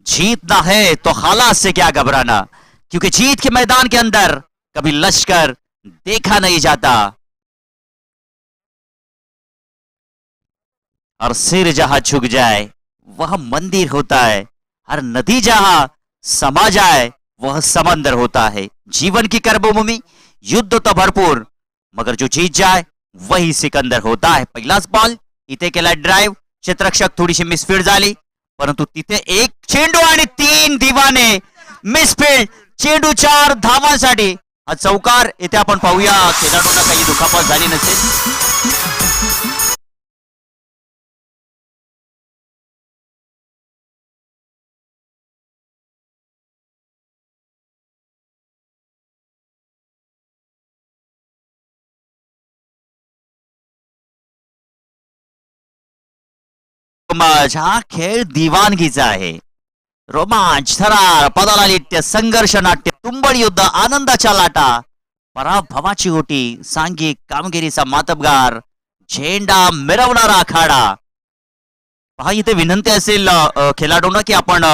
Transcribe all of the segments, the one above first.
जीत ना है तो हालात से क्या घबराना, क्योंकि जीत के मैदान के अंदर कभी लश्कर देखा नहीं जाता। और सिर जहां झुक जाए वह मंदिर होता है, हर नदी जहां समा जाए वह समंदर होता है। जीवन की कर्मभूमि युद्ध तो भरपूर, मगर जो जीत जाए वही सिकंदर होता है। पहिलाच बॉल, इथे केला ड्राईव्ह, क्षेत्ररक्षक थोडीशी मिसफील्ड झाली, परंतु तिथे एक चेंडू आणि 3 दिवाने मिसफील्ड, चेंडू 4 धावांसाठी हा चौकार। इथे आपण पाहूया खेळाडूंना काही दुखापत झाली नसेल। माझा खेळ दिवाणगीचा आहे, रोमांच, थरार, पदालालित्य, संघर्ष नाट्य, तुंबळ युद्ध, आनंदाच्या लाटा, पराभवाची ओटी, सांघिक कामगिरीचा मातबगार, झेंडा मिरवणारा आखाडा। पहा इथे विनंती असेल खेळाडूंना की आपण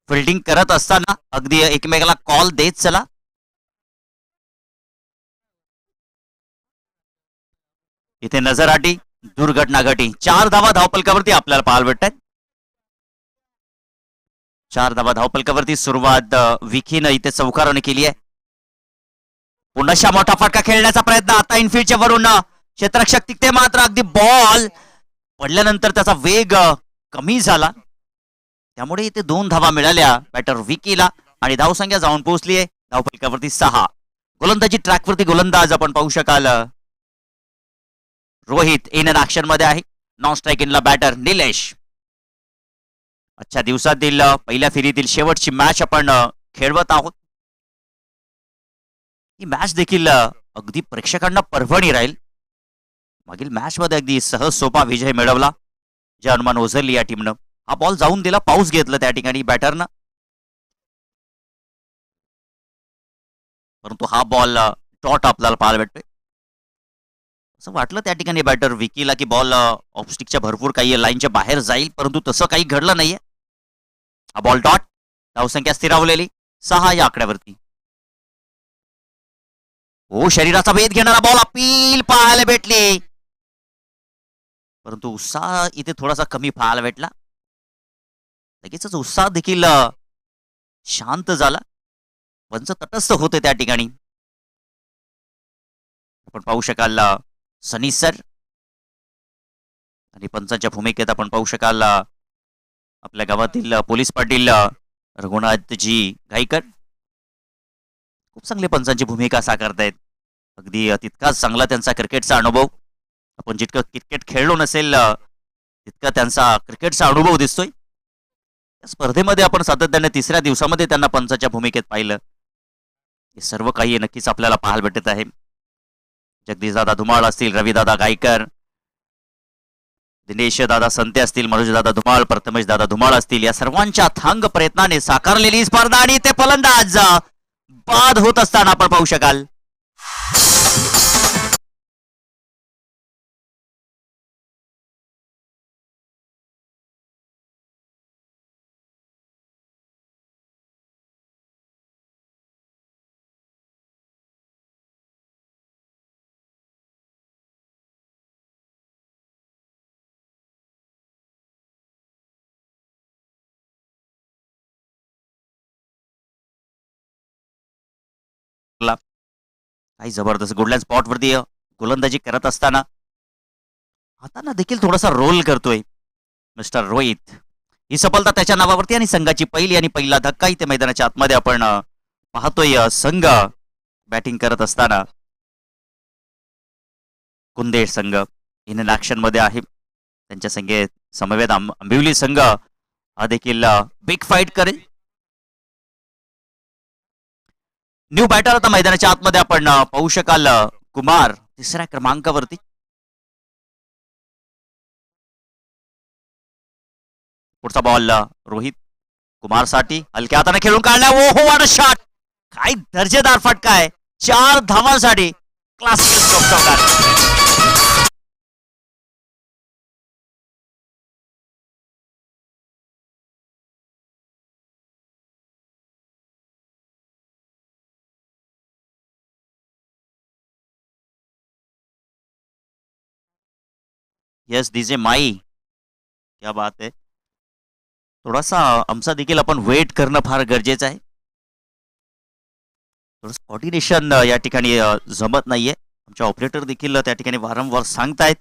फिल्डिंग करत असताना अगदी एकमेकाला कॉल देत चला। इथे नजराटी, दुर्घटना घटी, 4 धावा धावपलकावरती आपल्याला पाहायला भेटतात। 4 धावा धावपलकावरती सुरुवात विकीनं इथे चौकाराने केली आहे। पुन्हा मोठा फटका खेळण्याचा प्रयत्न, आता इनफिल्डच्या वरून क्षेत्ररक्षक तिथे मात्र अगदी बॉल पडल्यानंतर त्याचा वेग कमी झाला, त्यामुळे इथे 2 धावा मिळाल्या बॅटर विकीला आणि धावसंख्या जाऊन पोहोचली आहे धावपलकावरती 6। गोलंदाजी ट्रॅकवरती गोलंदाज आपण पाहू शकाल रोहित इन ऍक्शन मध्ये आहे। नॉन स्ट्राईक इनला बॅटर निलेश। आजच्या दिवसातील पहिल्या फेरीतील शेवटची मॅच आपण खेळवत आहोत। ही मॅच देखील अगदी प्रेक्षकांना पर्वणी राहील। मागील मॅच मध्ये अगदी सहज सोपा विजय मिळवला जे अनुमान ओझरली या टीमनं। हा बॉल जाऊन दिला, पाऊस घेतलं त्या ठिकाणी बॅटरनं, परंतु हा बॉल डॉट आपल्याला पाहायला भेटतोय। असं वाटलं त्या ठिकाणी बॅटर विकीला की बॉल ऑफस्टिकच्या भरपूर काही लाईनच्या बाहेर जाईल, परंतु तसं काही घडलं नाहीये। हा बॉल डॉट, धावसंख्या स्थिरावलेली 6 या आकड्यावरती। हो, शरीराचा भेद घेणारा बॉल अपील पाहायला भेटली, परंतु उत्साह इथे थोडासा कमी पाहायला भेटला। लगेचच उत्साह देखील शांत झाला, पंच तटस्थ होते त्या ठिकाणी। आपण पाहू शकाल सनी सर आणि पंचांच्या भूमिकेत आपण पाहू शकाल आपल्या गावातील पोलीस पाटील रघुनाथजी गायकर खूप चांगले पंचांची भूमिका साकारतायत। अगदी तितकाच चांगला त्यांचा क्रिकेटचा अनुभव, आपण जितकं क्रिकेट खेळलो नसेल तितका त्यांचा क्रिकेटचा अनुभव दिसतोय। या स्पर्धेमध्ये आपण सातत्याने 3ऱ्या दिवसामध्ये त्यांना पंचाच्या भूमिकेत पाहिलं, हे सर्व काही नक्कीच आपल्याला पाहायला भेटत आहे। जगदीश दादा धुमाळ असतील, रवी दादा गायकर, दिनेश दादा संते असतील, मनोज दादा धुमाळ, प्रथमेश दादा धुमाळ असतील, या सर्वांच्या थांग प्रयत्नाने साकारलेली स्पर्धा आणि ते फलंदाज बाद होत असताना आपण पाहू शकाल। काही जबरदस्त गुडलँड स्पॉट वरती गोलंदाजी करत असताना हाताना देखील थोडासा रोल करतोय मिस्टर रोहित। ही सफलता त्याच्या नावावरती आणि संघाची पहिली आणि पहिला धक्का इथे मैदानाच्या आतमध्ये आपण पाहतोय। संघ बॅटिंग करत असताना कुंदेश संघ इन ऍक्शन मध्ये आहे, त्यांच्या संघे समवेत आंबिवली संघ हा देखील बिग फाईट करेल। न्यू बॅटर आता मैदानाच्या आतमध्ये आपण पाहू शकाल कुमार 3ऱ्या क्रमांकावरती। पुढचा बॉल रोहित कुमार साठी हलक्या हाताने खेळून काढला, ओहो व्हाट अ शॉट, काय दर्जेदार फटका आहे, 4 धावांसाठी क्लासिकल यस डीजे माई, क्या बात आहे. थोडासा आमचा देखील आपण वेट करणं फार गरजेचं आहे. थोडंसं कोऑर्डिनेशन या ठिकाणी जमत नाहीये. आमचे ऑपरेटर देखील त्या ठिकाणी वारंवार सांगतायत.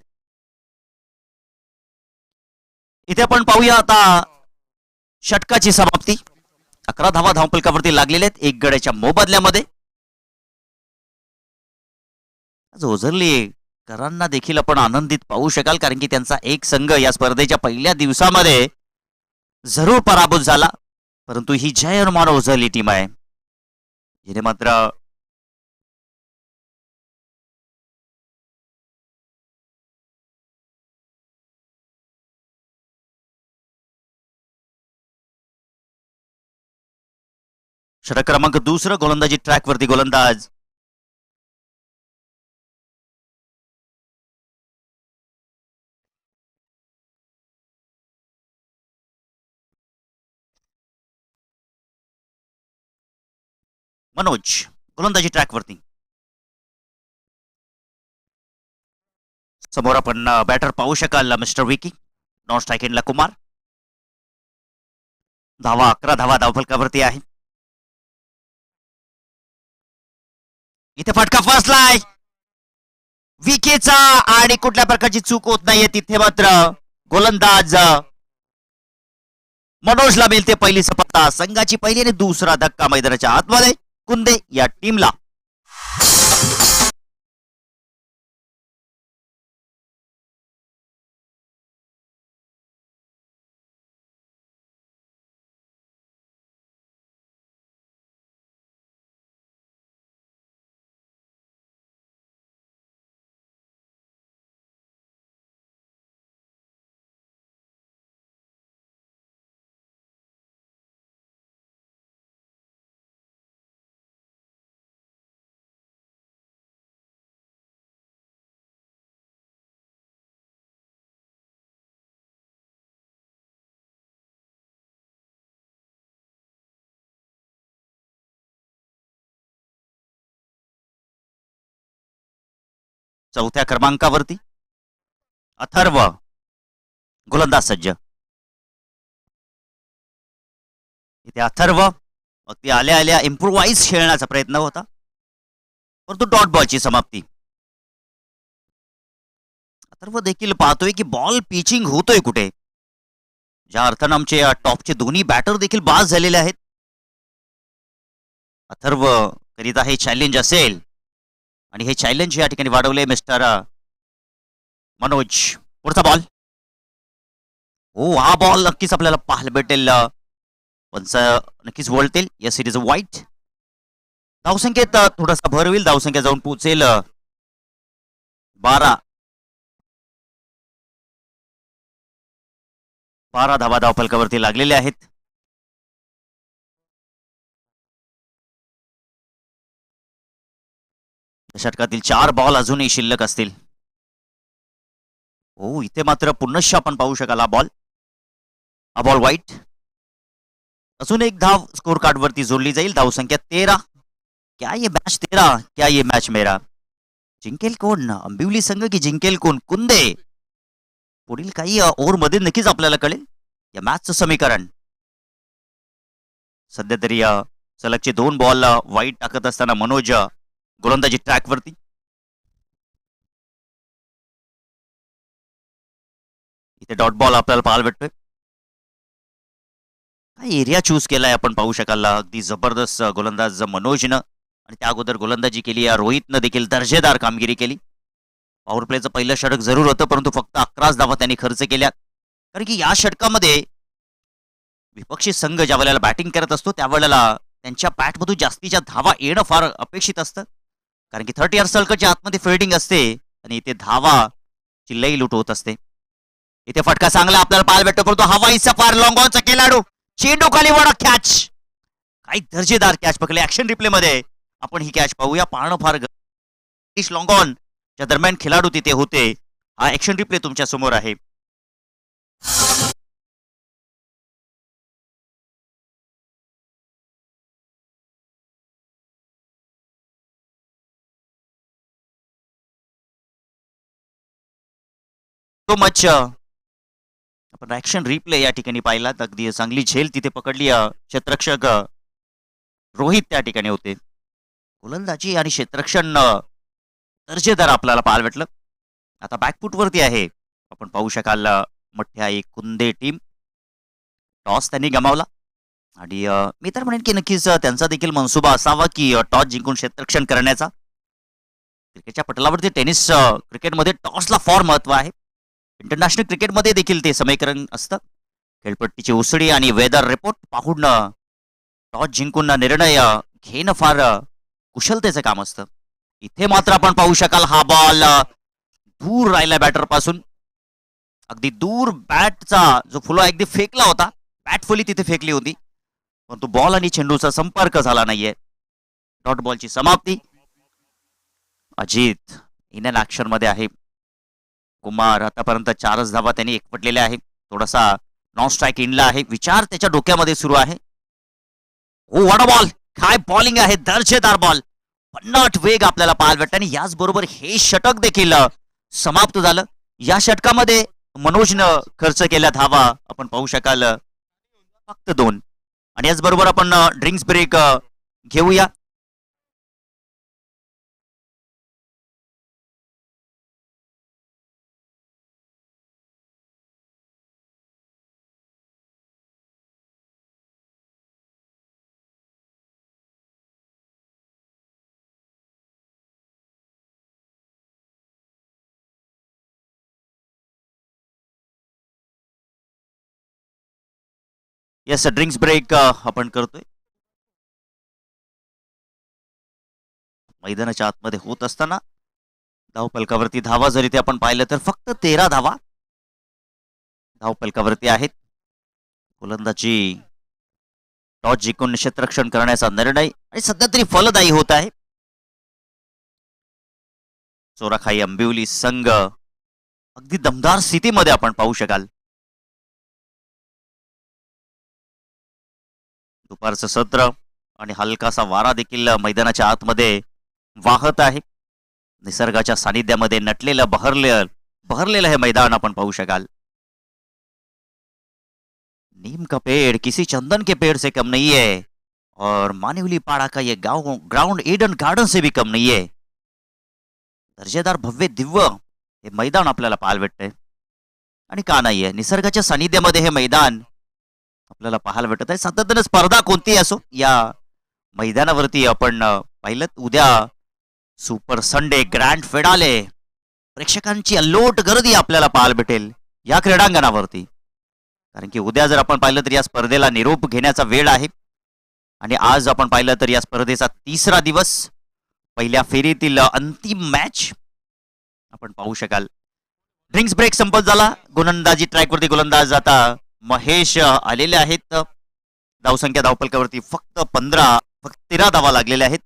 इथे आपण पाहूया आता षटकाची समाप्ती. 11 धावा धावफलकावरती लागलेल्या आहेत एक गड्याच्या मोबदल्यामध्ये. आज ओझरली करांना देखील आपण आनंदित पाहू शकाल, कारण की त्यांचा एक संघ या स्पर्धेच्या पहिल्या दिवसामध्ये जरूर पराभूत झाला, परंतु ही जय हनुमान ओझरली टीम आहे जिने मात्र षटक क्रमांक दुसरं गोलंदाजी ट्रॅकवरती गोलंदाज मनोज, गोलंदाजी ट्रॅकवरती. समोर आपण बॅटर पाहू शकाल मिस्टर विकी. नॉन स्ट्राईक एंडला कुमार. धावा 11 धावा धावफलकावरती आहे. इथे फटका फसलाय विकेचा आणि कुठल्या प्रकारची चूक होत नाहीये तिथे मात्र गोलंदाज मनोजला मिळते पहिली सफलता. संघाची पहिली आणि दुसरा धक्का मैदानाच्या आतमध्ये कुंदे या टीमला. चौथ्या क्रमांकावरती अथर्व, गोलंदाज सज्ज. इथे अथर्व अगदी आल्या आल्या इम्प्रोवाइज खेळण्याचा प्रयत्न होता, परंतु डॉट बॉलची समाप्ती. अथर्व देखील पाहतोय की बॉल पिचिंग होतोय कुठे. ज्या अर्थानं आमचे टॉपचे दोन्ही बॅटर देखील बाद झालेले आहेत. अथर्व करिता हे चॅलेंज असेल आणि हे चॅलेंज या ठिकाणी वाढवले मिस्टर मनोज. पुढचा बॉल. हो, हा बॉल नक्कीच आपल्याला पाहायला भेटेल. पंच नक्कीच वळतील. यस इट इज अ वाईट. धावसंख्येत थोडासा भर होईल. धावसंख्या जाऊन पोहोचेल 12. 12 धावा धावफलकावरती लागलेले आहेत. षटकातील 4 बॉल अजूनही शिल्लक असतील. हो, इथे मात्र पुनश्च आपण पाहू शकाल हा बॉल वाईट. अजून एक धाव स्कोर कार्ड वरती जोडली जाईल. धावसंख्या 13. क्या ये मॅच तेरा, क्या ये मॅच मेरा. जिंकेल कोण, अंबिवली संघ की जिंकेल कोण कुंदे. पुढील काही ओव्हर मध्ये नक्कीच आपल्याला कळेल या मॅचचं समीकरण. सध्या तरी सलगचे 2 बॉल वाईट टाकत असताना मनोज गोलंदाजी ट्रॅकवरती. इथे डॉट बॉल आपल्याला पाहायला भेटतोय. काय एरिया चूज केलाय आपण पाहू शकाल. अगदी जबरदस्त गोलंदाज मनोजनं आणि त्या अगोदर गोलंदाजी केली. रोहितनं देखील दर्जेदार कामगिरी केली. पॉवर प्लेचं पहिलं षटक जरूर होतं, परंतु फक्त 11 धावा त्यांनी खर्च केल्या, कारण की या षटकामध्ये विपक्षी संघ ज्या वेळेला बॅटिंग करत असतो त्यावेळेला त्यांच्या बॅटमधून जास्तीच्या धावा येणं फार अपेक्षित असतं, कारण की 30 इयर्स सर्कलच्या आतमध्ये फिल्डिंग असते आणि इथे धावा चिल्लई लूट होत असते. इथे फटका चांगला आपल्याला पाहायला भेटतो, परंतु हवाईचा फार लॉंग ऑनचा खेळाडू चेंडू खाली वडा कॅच. काही दर्जेदार कॅच पकडले. ऍक्शन रिप्ले मध्ये आपण ही कॅच पाहूया. पाहणं फार लॉंग ऑन च्या दरम्यान खेळाडू तिथे होते. हा ऍक्शन रिप्ले तुमच्या समोर आहे. So much. आपण ॲक्शन रिप्ले या ठिकाणी पाहिलात. अगदी चांगली झेल तिथे पकडली. क्षेत्ररक्षक रोहित त्या ठिकाणी होते. गोलंदाजी आणि क्षेत्ररक्षण दर्जेदार आपल्याला पाहायला भेटलं. आता बॅकफूटवरती आहे. आपण पाहू शकाल मोठ्या एक कुंदे टीम. टॉस त्यांनी गमावला आणि मी तर म्हणेन की नक्कीच त्यांचा देखील मनसुबा असावा की टॉस जिंकून क्षेत्ररक्षण करण्याचा. क्रिकेटच्या पटलावरती टेनिस क्रिकेटमध्ये टॉसला फार महत्व आहे. इंटरनॅशनल क्रिकेटमध्ये देखील ते समीकरण असतं. खेळपट्टीची उसळी आणि वेदर रिपोर्ट पाहून टॉस जिंकून निर्णय घेणं फार कुशलतेचं काम असतं. इथे मात्र आपण पाहू शकाल हा बॉल दूर राहिला बॅटर पासून. अगदी दूर बॅटचा जो फुलो अगदी फेकला होता. बॅट फुली तिथे फेकली होती परंतु बॉल आणि चेंडूचा संपर्क झाला नाहीये. डॉट बॉलची समाप्ती. अजित इन अँड ऍक्शन मध्ये आहे. कुमार आतापर्यंत 4च धावा त्यांनी एकवटलेल्या आहे. थोडासा नॉन स्ट्राईक इनला आहे. विचार त्याच्या डोक्यामध्ये सुरू आहे. ओ व्हॉट अ बॉल. काय बॉलिंग आहे. दर्जेदार बॉल. पन्नाट वेग आपल्याला पाहायला भेटतो आणि याचबरोबर हे षटक देखील समाप्त झालं. या षटकामध्ये मनोजनं खर्च केल्या धावा आपण पाहू शकाल फक्त 2. आणि याचबरोबर आपण ड्रिंक्स ब्रेक घेऊया. येस ड्रिंक्स ब्रेक आपण करतोय. मैदानाच्या आतमध्ये होत असताना धावपलकावरती धावा जरी ते आपण पाहिलं तर फक्त 13 धावा धावपलकावरती आहेत. गोलंदाजी टॉस जिंकून क्षेत्ररक्षण करण्याचा निर्णय आणि सध्या तरी फलदायी होत आहे. चोराखाई अंबिवली संघ अगदी दमदार स्थितीमध्ये आपण पाहू शकाल. दुपारचं सत्र आणि हलकासा वारा देखील मैदानाच्या आतमध्ये वाहत आहे. निसर्गाच्या सानिध्यामध्ये नटलेलं बहरलेलं हे मैदान आपण पाहू शकाल. नीम का पेड़ किसी चंदन के पेड़ से कम नहीं है और मानिवली पाड़ा का ये ग्राउंड ईडन गार्डन से भी कम नहीं है. दर्जेदार भव्य दिव्य हे मैदान आपल्याला पाहायला भेटतंय. आणि का नाहीये निसर्गाच्या सानिध्यामध्ये हे मैदान आपल्याला पाहायला भेटत आहे. सातत्याने स्पर्धा कोणतीही असो या मैदानावरती आपण पाहिलं उद्या सुपर संडे ग्रँड फिनाले प्रेक्षकांची अल्लोट गर्दी आपल्याला पाहायला भेटेल या क्रीडांगणावरती. कारण की उद्या जर आपण पाहिलं तर या स्पर्धेला निरोप घेण्याचा वेळ आहे आणि आज आपण पाहिलं तर या स्पर्धेचा 3रा दिवस. पहिल्या फेरीतील अंतिम मॅच आपण पाहू शकाल. ड्रिंक्स ब्रेक संपत झाला. गोलंदाजी ट्रॅकवरती गोलंदाज आता महेश आलेले आहेत. धावसंख्या धावपलकावरती फक्त 13 धावा लागलेल्या आहेत.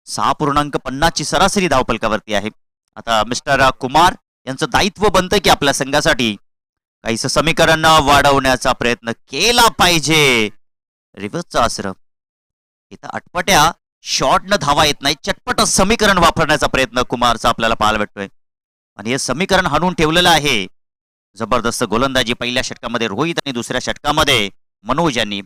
6.50 ची सरासरी धावपलकावरती आहे. आता मिस्टर कुमार यांचं दायित्व बनतं की आपल्या संघासाठी काहीसं समीकरण वाढवण्याचा प्रयत्न केला पाहिजे. रिव्हर्सचा आसर इथं अटपट्या शॉर्टनं धावा येत नाही. चटपट समीकरण वापरण्याचा प्रयत्न कुमारचा आपल्याला पाहायला भेटतोय आणि हे समीकरण हाणून ठेवलेलं आहे. जबरदस्त गोलंदाजी पहिल्या षटकामध्ये रोहित आणि दुसऱ्या षटकामध्ये मनोज यांनी.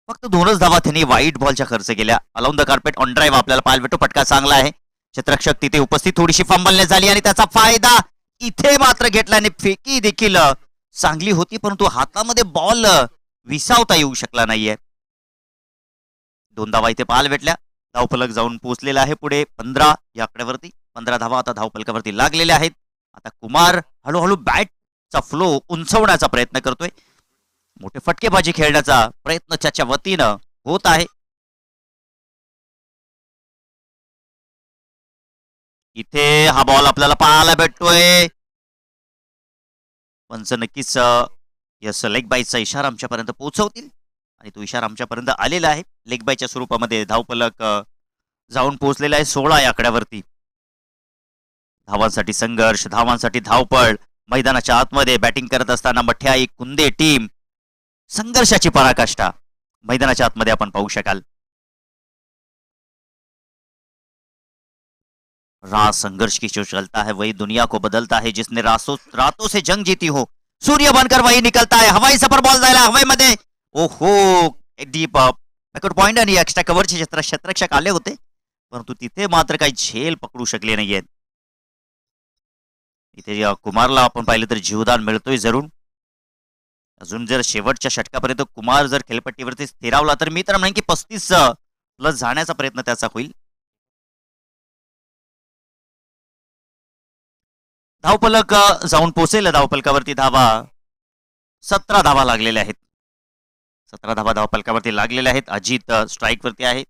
फक्त 2च धावा त्यांनी वाईट बॉलच्या खर्च केल्या. Alone the carpet on drive आपल्याला पाहायला भेटतो. फटका चांगला आहे. क्षेत्ररक्षक तिथे उपस्थित. थोडीशी फंबलने झाली आणि त्याचा फायदा इथे मात्र घेतल्याने फेकी देखील चांगली होती परंतु हातामध्ये बॉल विसावता येऊ शकला नाहीये. 2 धावा इथे पाहायला भेटल्या. धावफलक जाऊन पोहोचलेला आहे पुढे 15 या आकड्यावरती. 15 धावा आता धावफलकावरती लागलेल्या आहेत. आता कुमार हळूहळू बॅटचा फ्लो उंचवण्याचा प्रयत्न करतोय. मोठे फटकेबाजी खेळण्याचा प्रयत्न त्याच्या वतीनं होत आहे. इथे हा बॉल आपल्याला पाहायला भेटतोय. पंच नक्कीच यस लेग बाईचा इशारा आमच्यापर्यंत पोहोचवतील आणि तो इशारा आमच्यापर्यंत आलेला आहे. लेग बायच्या स्वरूपामध्ये धावफलक जाऊन पोहोचलेला आहे 16 या आकड्यावरती. धावांसाठी संघर्ष, धावांसाठी धावपळ. मैदानाच्या आतमध्ये बॅटिंग करत असताना मठ्या एक कुंदे टीम संघर्षाची पराकाष्ठा मैदानाच्या आतमध्ये आपण पाहू शकाल. रात संघर्ष की जो चलता है वही दुनिया को बदलता है. जिसने रातों से जंग जीती हो, सूर्य बनकर वही निकलता है. हवाई सफर बॉल जायला हवेमध्ये. ओहो, डीप बॅकवर्ड पॉइंट आणि एक्स्ट्रा कव्हरचे क्षेत्ररक्षक आले होते, परंतु तिथे मात्र काही झेल पकडू शकले नाहीयेत. इथे कुमारला आपण पाहिलं तर जीवदान मिळतोय जरूर. अजून जर शेवटच्या षटकापर्यंत कुमार जर खेळपट्टीवरती स्थिरावला तर मी तर म्हणेन की 35 प्लस जाण्याचा प्रयत्न त्याचा होईल. धावफलक जाऊन पोहोचेल. धावफलकावरती धावा 17 धावा लागलेल्या आहेत. 17 धावा धावफलकावरती लागलेल्या आहेत. अजित स्ट्राईक वरती आहे.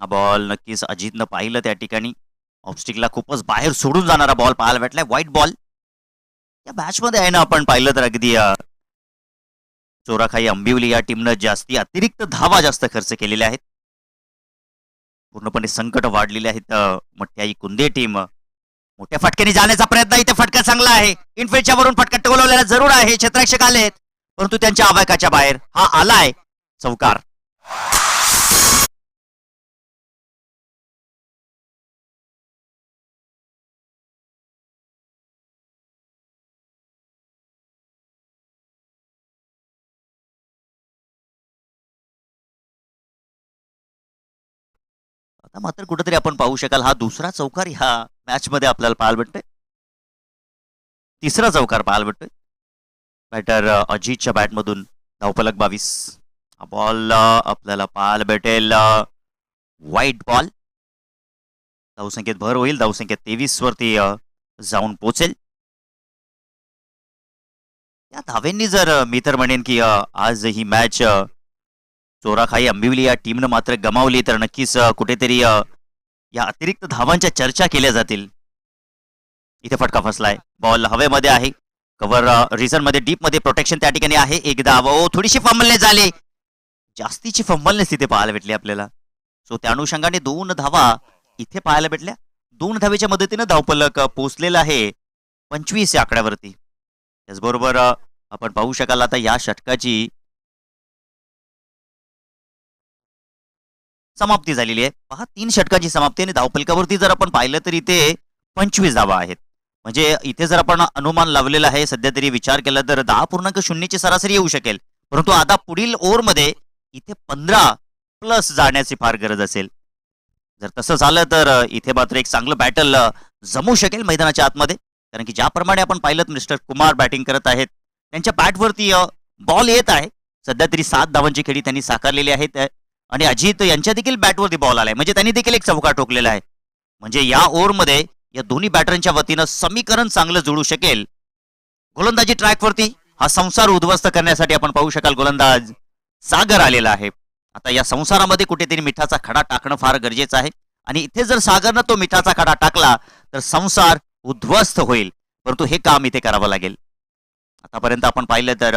हा बॉल नक्कीच अजितनं पाहिलं त्या ठिकाणी. ऑफस्टिकला खूपच बाहेर सोडून जाणारा बॉल पाहायला भेटलाय. व्हाईट बॉल या मॅच मध्ये आहे ना. आपण पाहिलं तर अगदी चोराखाई अंबिवली या टीमनं जास्ती अतिरिक्त धावा जास्त खर्च केलेल्या आहेत. पूर्णपणे संकट वाढलेले आहेत. मोठ्याई कुंदे टीम मोठ्या फटक्याने जाण्याचा प्रयत्न. इथे फटका चांगला आहे. इनफिल्डच्या वरून फटका टोलवलेला जरूर आहे. क्षेत्ररक्षक आलेत परंतु त्यांच्या आवाकाच्या बाहेर हा आलाय चौकार. आता मात्र कुठेतरी आपण पाहू शकाल हा दुसरा चौकार ह्या मॅच मध्ये आपल्याला पाहायला भेटतोय. तिसरा चौकार पाहायला भेटतोय. बॅटर अजितच्या बॅटमधून धावफलक 22. हा बॉल आपल्याला पाहायला भेटेल व्हाईट बॉल. धावसंख्येत भर होईल. धावसंख्येत 23 वरती जाऊन पोहोचेल. या धावेंनी जर मी तर म्हणेन की आज ही मॅच चोराखाई अंबिवली या टीमनं मात्र गमावली तर नक्कीच कुठेतरी या अतिरिक्त धावांच्या चर्चा केल्या जातील. इथे फटका फसलाय. बॉल हवेमध्ये आहे. कव्हर रिझन मध्ये डीप मध्ये प्रोटेक्शन त्या ठिकाणी आहे. एक धाव थोडीशी फंबलने झाली. जास्तीची फंबलनेच तिथे पाहायला भेटली आपल्याला. सो त्या अनुषंगाने 2 धावा इथे पाहायला भेटल्या. 2 धावेच्या मदतीने धावफलक पोहोचलेला आहे 25 या आकड्यावरती. त्याचबरोबर आपण पाहू शकाल आता या षटकाची समाप्ती झालेली आहे. पहा 3 षटकाची समाप्ती आणि धावफलकावरती जर आपण पाहिलं तर इथे 25 धावा आहेत. म्हणजे इथे जर आपण अनुमान लावलेला आहे सध्या तरी विचार केला तर 10.0 ची सरासरी येऊ शकेल. परंतु आता पुढील ओव्हरमध्ये इथे 15 प्लस जाण्याची फार गरज असेल. जर तसं झालं तर इथे मात्र एक चांगलं बॅटल जमू शकेल मैदानाच्या आतमध्ये. कारण की ज्याप्रमाणे आपण पाहिलं मिस्टर कुमार बॅटिंग करत आहेत त्यांच्या बॅटवरती बॉल येत आहे. सध्या तरी 7 धावांची खेळी त्यांनी साकारलेली आहेत आणि अजित यांच्या देखील बॅटवरती बॉल आलाय. म्हणजे त्यांनी देखील एक चौकार ठोकलेला आहे. म्हणजे या ओव्हरमध्ये या दोन्ही बॅटरांच्या वतीनं समीकरण चांगलं जुळू शकेल. गोलंदाजी ट्रॅकवरती हा संसार उद्ध्वस्त करण्यासाठी आपण पाहू शकाल गोलंदाज सागर आलेला आहे. आता या संसारामध्ये कुठेतरी मिठाचा खडा टाकणं फार गरजेचं आहे आणि इथे जर सागरनं तो मिठाचा खडा टाकला तर संसार उद्ध्वस्त होईल. परंतु हे काम इथे करावं लागेल. आतापर्यंत आपण पाहिलं तर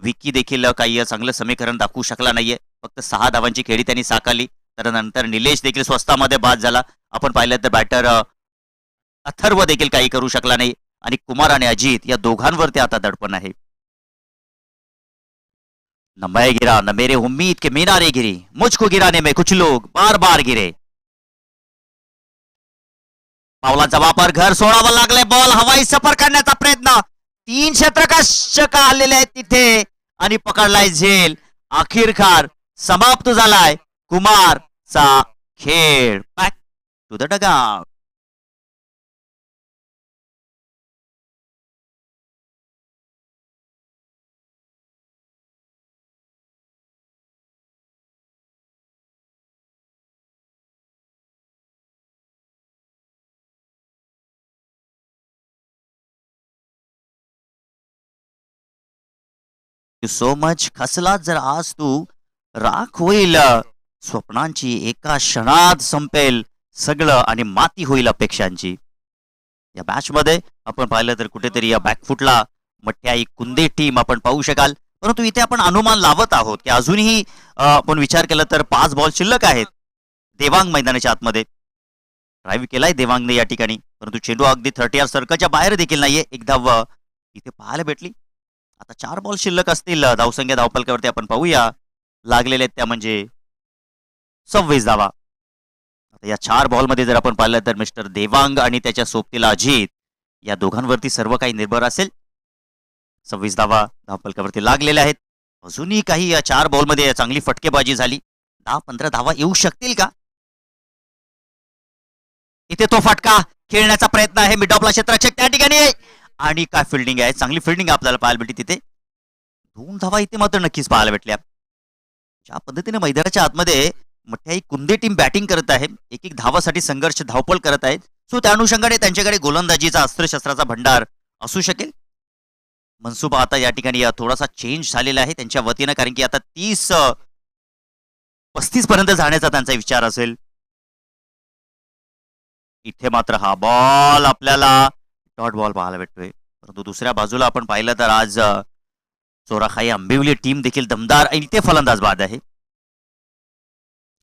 विकी देखील काही चांगलं समीकरण दाखवू शकला नाहीये. फक्त 6 धावांची खेळी त्यांनी साकारली. तर नंतर निलेश देखील स्वस्तामध्ये बाद झाला. आपण पाहिलं तर बॅटर अथर्व देखील काही करू शकला नाही आणि कुमार आणि अजित या दोघांवरती आता दडपण आहे. न मैं गिरा न मेरे उम्मीद के मीनारे गिरी, मुझको गिराने में कुछ लोग बार बार गिरे. पावलाचा वापर घर सोडावा लागलाय. बॉल हवाई सफर करण्याचा प्रयत्न. 3 क्षेत्ररक्षक आलेले आहेत तिथे आणि पकडलाय झेल. अखेरकार समाप्त झालाय कुमारचा खेळ. Back to the dugout. So much. खसला जर आज तू राख होईल स्वप्नांची. एका क्षणात संपेल सगळं आणि माती होईल अपेक्षांची. या मॅच मध्ये आपण पाहिलं तर कुठेतरी या बॅकफुटला मठ्याई कुंदे टीम आपण पाहू शकाल. परंतु इथे आपण अनुमान लावत आहोत की अजूनही आपण विचार केला तर 5 बॉल शिल्लक आहेत. देवांग मैदानाच्या आतमध्ये ड्राईव्ह केलाय देवांगने या ठिकाणी. परंतु चेंडू अगदी 30 सर्कलच्या बाहेर देखील नाहीये. एक धाव इथे पाहायला भेटली. आता 4 बॉल शिल्लक असतील. धावसंख्या धावफलकावरती आपण पाहूया लागलेले आहेत त्या म्हणजे 26 धावा. या 4 बॉलमध्ये जर आपण पाहिलं तर मिस्टर देवांग आणि त्याच्या सोबतीला अजित या दोघांवरती सर्व काही निर्भर असेल. 26 धावा धावफलकावरती लागलेल्या आहेत. अजूनही काही या 4 बॉलमध्ये चांगली फटकेबाजी झाली. 10-15 धावा येऊ शकतील का? इथे तो फटका खेळण्याचा प्रयत्न आहे. मिड ऑफला क्षेत्ररक्षक त्या ठिकाणी आणि काय फिल्डिंग आहे, चांगली फिल्डिंग आपल्याला पाहायला भेटली तिथे. 2 धावा इथे मात्र नक्कीच पाहायला भेटल्या. ज्या पद्धतीने मैदानाच्या आतमध्ये मोठी कुंदे टीम बॅटिंग करत आहे, एक एक धावासाठी संघर्ष धावपळ करत आहेत. सो त्या अनुषंगाने त्यांच्याकडे गोलंदाजीचा अस्त्रशस्त्राचा भंडार असू शकेल. मनसुबा आता या ठिकाणी थोडासा चेंज झालेला आहे त्यांच्या वतीनं, कारण की आता 30-35 पर्यंत जाण्याचा त्यांचा विचार असेल. इथे मात्र हा बॉल आपल्याला डॉट बॉल पाहायला भेटतोय. परंतु दुसऱ्या बाजूला आपण पाहिलं तर आज चोराखाई आंबिवली टीम देखील दमदार आणि इथे फलंदाज बाद आहे.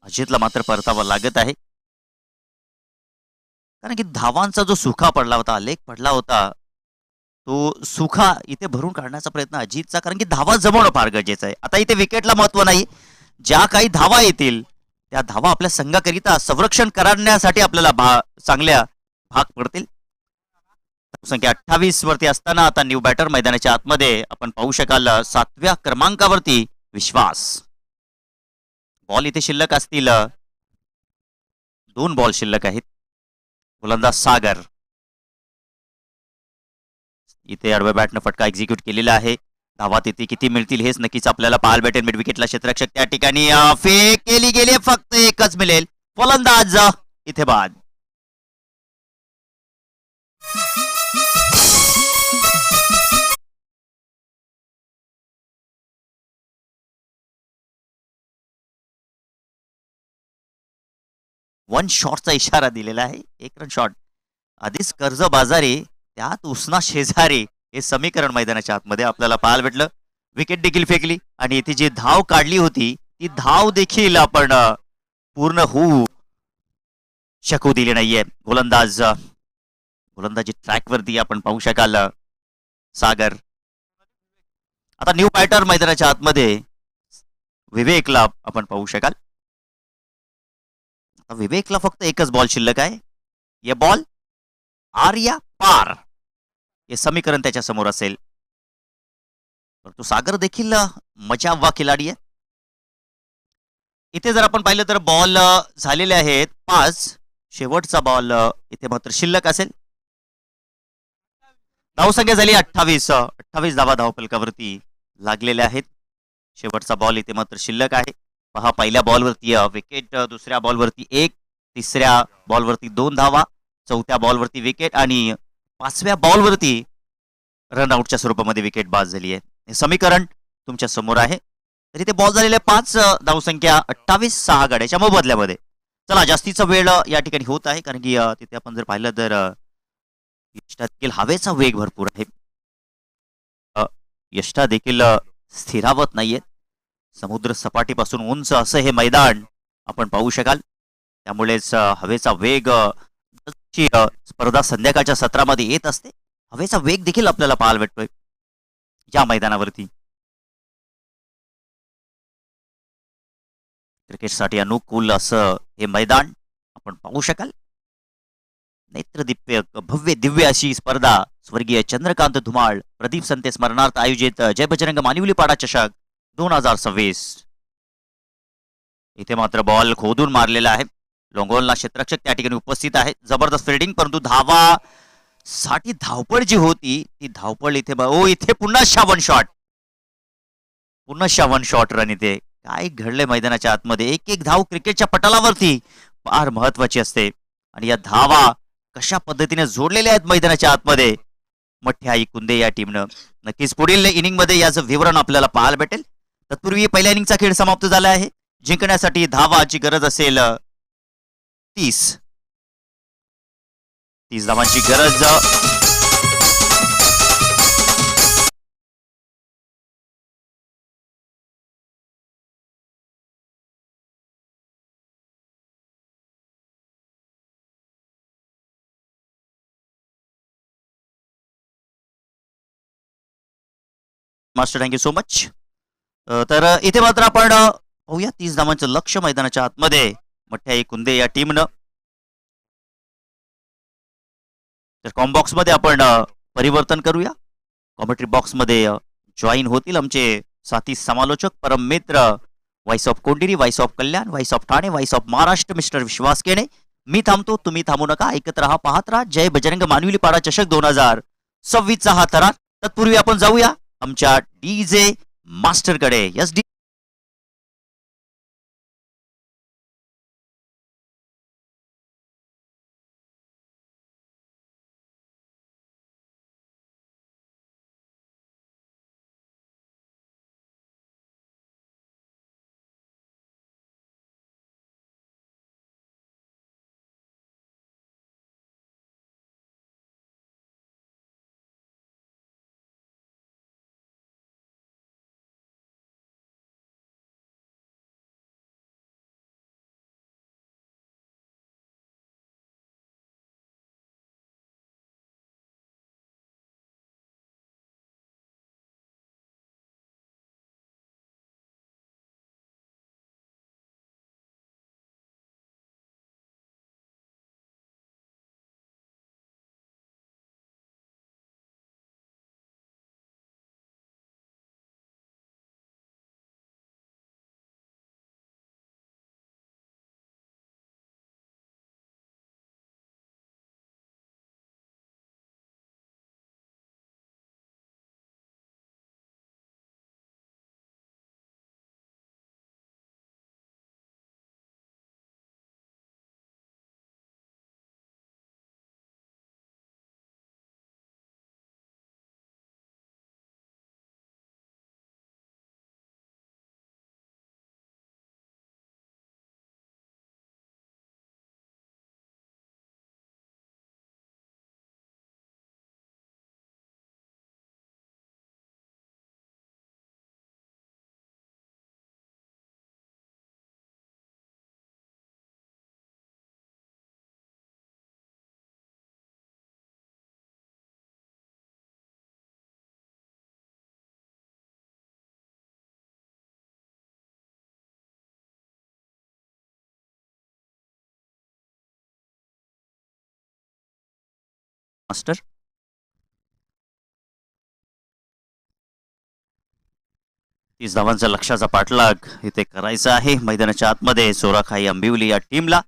अजितला मात्र परतावा लागत आहे, कारण की धावांचा जो सुखा पडला होता, लेख पडला होता, तो सुखा इथे भरून काढण्याचा प्रयत्न अजितचा, कारण की धावा जमवणं फार गरजेचं आहे. आता इथे विकेटला महत्व नाही, ज्या काही धावा येतील त्या धावा आपल्या संघाकरिता संरक्षण करण्यासाठी आपल्याला चांगल्या भाग पडतील. संख्या 28 वरती असताना आता न्यू बॅटर मैदानाच्या आतमध्ये आपण पाहू शकाल 7व्या क्रमांकावरती विश्वास. बॉल इथे शिल्लक असतील 2 बॉल शिल्लक आहेत. गोलंदाज सागर इथे आडव्या बॅटनं फटका एक्झिक्यूट केलेला आहे. धावा तिथे किती मिळतील हेच नक्कीच आपल्याला पाहायला भेटेल. मिड विकेटला क्षेत्ररक्षक त्या ठिकाणी फेक केली गेली, फक्त एकच मिळेल. फलंदाज इथे बाद. वन शॉटचा इशारा दिलेला आहे. 1 रन शॉट. आधीच कर्ज बाजारी त्यात उसना शेजारी हे समीकरण मैदानाच्या आतमध्ये आपल्याला पाहायला भेटलं. विकेट देखील फेकली आणि इथे जी धाव काढली होती ती धाव देखील आपण पूर्ण होऊ शकू दिली नाहीये. गोलंदाजी ट्रॅकवरती आपण पाहू शकाल सागर. आता न्यू बॅटर मैदानाच्या आतमध्ये विवेकला आपण पाहू शकाल. विवेकला फक्त एकच बॉल शिल्लक आहे. ये बॉल आर्या पार हे समीकरण त्याच्या समोर असेल. परंतु सागर देखील मजावा खिलाडी आहे. इथे जर आपण पाहिलं तर बॉल झालेले आहेत 5. शेवटचा बॉल इथे मात्र शिल्लक असेल. धावसंख्या झाली 28. 28 धावा धावफलकावरती लागलेल्या आहेत. शेवटचा बॉल इथे मात्र शिल्लक आहे. पहा, पहिल्या बॉलवरती विकेट, दुसऱ्या बॉलवरती 1, तिसऱ्या बॉलवरती 2 धावा, चौथ्या बॉलवरती विकेट आणि 5व्या बॉलवरती रनआउटच्या स्वरूपामध्ये विकेट बाद झाली आहे. हे समीकरण तुमच्या समोर आहे. तरी ते बॉल झालेले 5, धावसंख्या 28, 6 गाड्याच्या मोबदल्यामध्ये. चला, जास्तीचा वेळ या ठिकाणी होत आहे, कारण की तिथे आपण जर पाहिलं तर यष्टा देखील हवेचा वेग भरपूर आहे. यष्टा देखील स्थिरावत नाहीये. समुद्र सपाटीपासून उंच असं हे मैदान आपण पाहू शकाल. त्यामुळेच हवेचा वेग, स्पर्धा संध्याकाळच्या सत्रामध्ये येत असते, हवेचा वेग देखील आपल्याला पाहायला भेटतोय या मैदानावरती. क्रिकेटसाठी अनुकूल असं हे मैदान आपण पाहू शकाल. नेत्रदिव्य भव्य दिव्य अशी स्पर्धा स्वर्गीय चंद्रकांत धुमाळ प्रदीप संते स्मरणार्थ आयोजित जय बजरंग मानिवली पाडा चषक 2026. इथे मात्र बॉल खोदून मारलेला आहे. लोंगोलला क्षेत्ररक्षक त्या ठिकाणी उपस्थित आहे. जबरदस्त फिल्डिंग, परंतु धावा साठी धावपळ जी होती ती धावपळ इथे इथे पुन्हा 7 शॉट, पुन्हा 7 शॉट रन. इथे काय घडले मैदानाच्या आतमध्ये. एक एक धाव क्रिकेटच्या पटलावरती फार महत्वाची असते आणि या धावा कशा पद्धतीने जोडलेल्या आहेत मैदानाच्या आतमध्ये. मठ्याई कुंदे या टीमनं नक्कीच पुढील इनिंग मध्ये याचं विवरण आपल्याला पाहायला भेटेल. तत्पूर्वी पहिल्या इनिंगचा खेळ समाप्त झाला आहे. जिंकण्यासाठी धावाची गरज असेल 30 धावांची गरज. Master, thank you so much. तर इथे मात्र आपण पाहूया 30 धावांचं लक्ष मैदानाच्या आतमध्ये मठ्याई कुंदे या टीमनं तर कॉम्बॉक्स मध्ये आपण परिवर्तन करूया. कॉमेंट्री बॉक्स मध्ये जॉईन होतील आमचे साथी समालोचक परम मित्र voice of Kondiri, voice of Kalyan, voice of Thane, voice of Maharashtra mister Vishwas Kene. मी थांबतो, तुम्ही थांबू नका, ऐकत राहा, पाहत राहा. जय बजरंग मानविली पाडा चषक 2026 हा थरार. तत्पूर्वी आपण जाऊया आमच्या डीजे मास्टर कडे. Yes D master. 30 धावांचा लक्षाचा पाठलाग इथे करायचा आहे मैदानाच्या आतमध्ये. सोराखाई आंबिवली या टीमला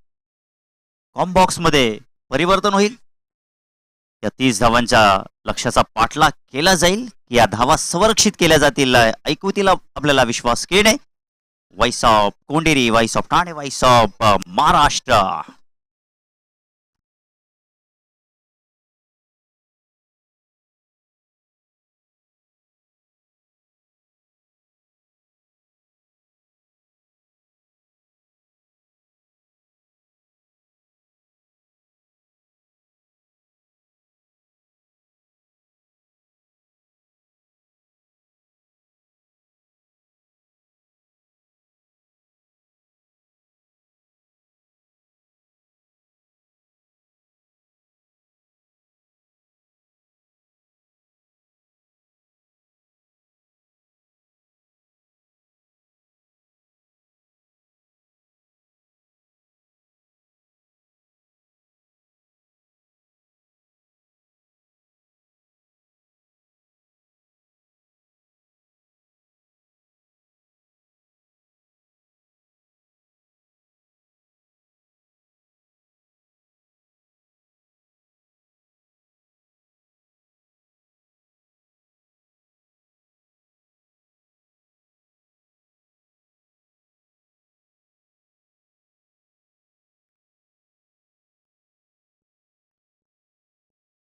कॉम्बॉक्स मध्ये परिवर्तन होईल. या 30 धावांच्या लक्षाचा पाठलाग केला जाईल. या धावा संरक्षित केल्या जातील, ऐकूतील आपल्याला Vishwas Kene. Voice of Kondiri, voice of Thane, voice of Maharashtra.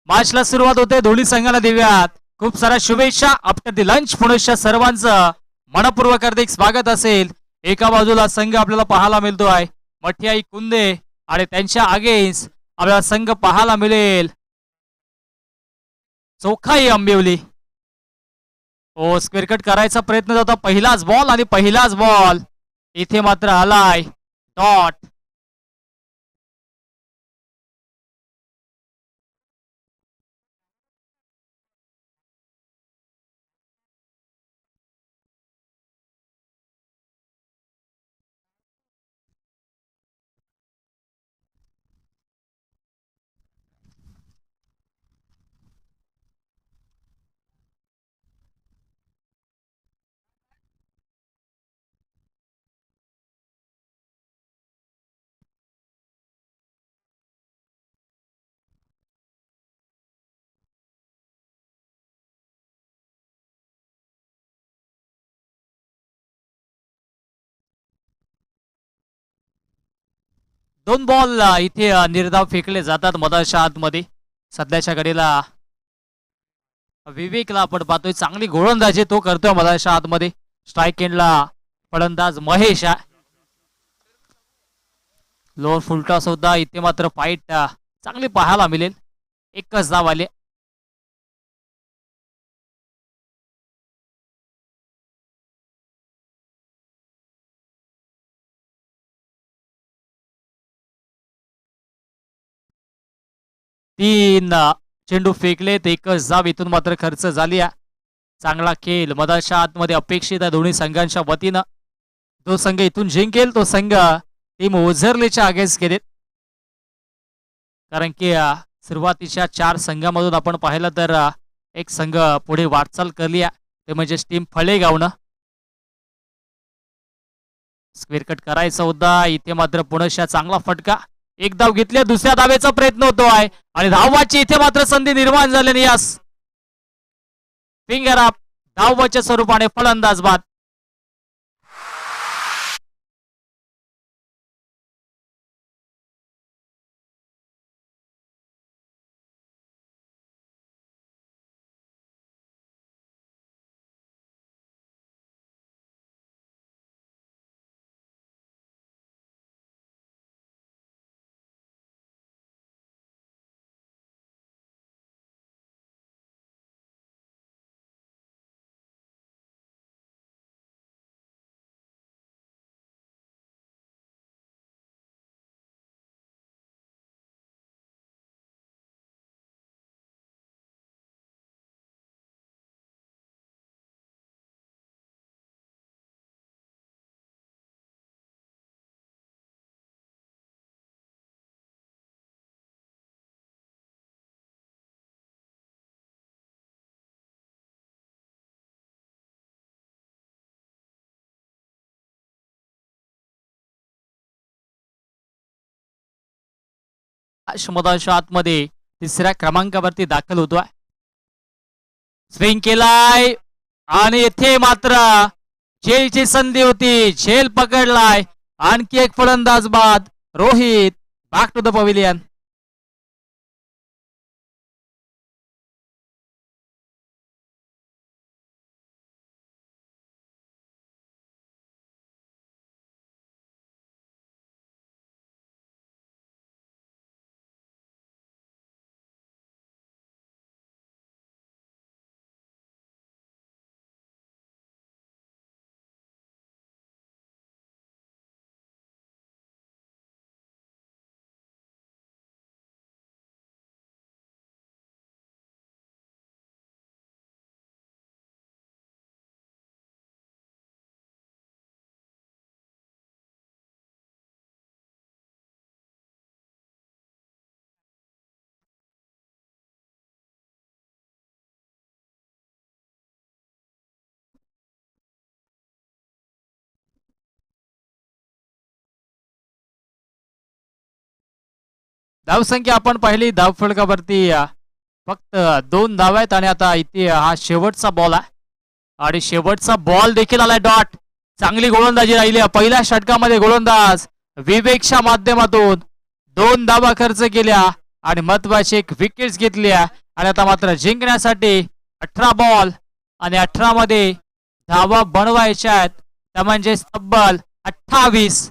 मॅचला सुरुवात होते. दोन्ही संघाला देऊयात खूप साऱ्या शुभेच्छा. आफ्टर दी लंच पुनश्च सर्वांचं मनपूर्वक हार्दिक स्वागत असेल. एका बाजूला संघ आपल्याला पाहायला मिळतोय मठियाई कुंदे आणि त्यांच्या अगेन्स्ट आपल्याला संघ पाहायला मिळेल चोखाई आंबिवली. ओ स्क्वेअर कट करायचा प्रयत्न होता. पहिलाच बॉल आणि पहिलाच बॉल इथे मात्र आलाय डॉट. 2 बॉल इथे निर्धाव फेकले जातात मधाच्या आतमध्ये. सध्याच्या घडीला विवेकला आपण पाहतोय चांगली गोलंदाजी तो करतोय मधाच्या आतमध्ये. स्ट्राईक एंडला फलंदाज महेश आहे. लोअर फुलटॉस सुद्धा इथे मात्र फाईट चांगली पाहायला मिळेल. एकच धाव आले. तीन चेंडू फेकलेत, एकच धाव इथून मात्र खर्च झाली आहे. चांगला खेळ मधाच्या आतमध्ये अपेक्षित आहे दोन्ही संघांच्या वतीनं. जो संघ इथून जिंकेल तो संघ टीम ओझरलेच्या अगेन्स्ट गेलेत. कारण की सुरुवातीच्या 4 संघामधून आपण पाहिलं तर एक संघ पुढे वाटचाल करली आहे, ते म्हणजे टीम फळेगावनं. स्क्वेअर कट करायचा होता इथे मात्र पुनश्या चांगला फटका. एक धाव घेतल्या, दुसऱ्या धावेचा प्रयत्न होतो आहे आणि धावाची इथे मात्र संधी निर्माण झाली. यास फिंगर अप धावाच्या स्वरूपाने फलंदाज बाद. मधाच्या आतमध्ये तिसऱ्या क्रमांकावरती दाखल होतोय. स्विंग केलाय आणि येथे मात्र झेलची संधी होती, झेल पकडलाय. आणखी एक फलंदाज बाद. Rohit back to the pavilion. धावसंख्या आपण पाहिली धावफलकावरती फक्त 2 धाव आहेत आणि आता इथे हा शेवटचा बॉल आहे आणि शेवटचा बॉल देखील आलाय डॉट. चांगली गोलंदाजी राहिली पहिल्या षटकामध्ये. गोलंदाज विवेकच्या माध्यमातून 2 धावा खर्च केल्या आणि महत्वाची एक विकेट घेतल्या आणि आता मात्र जिंकण्यासाठी 18 बॉल आणि 18 मध्ये धावा बनवायच्या आहेत, त्या म्हणजे तब्बल 28.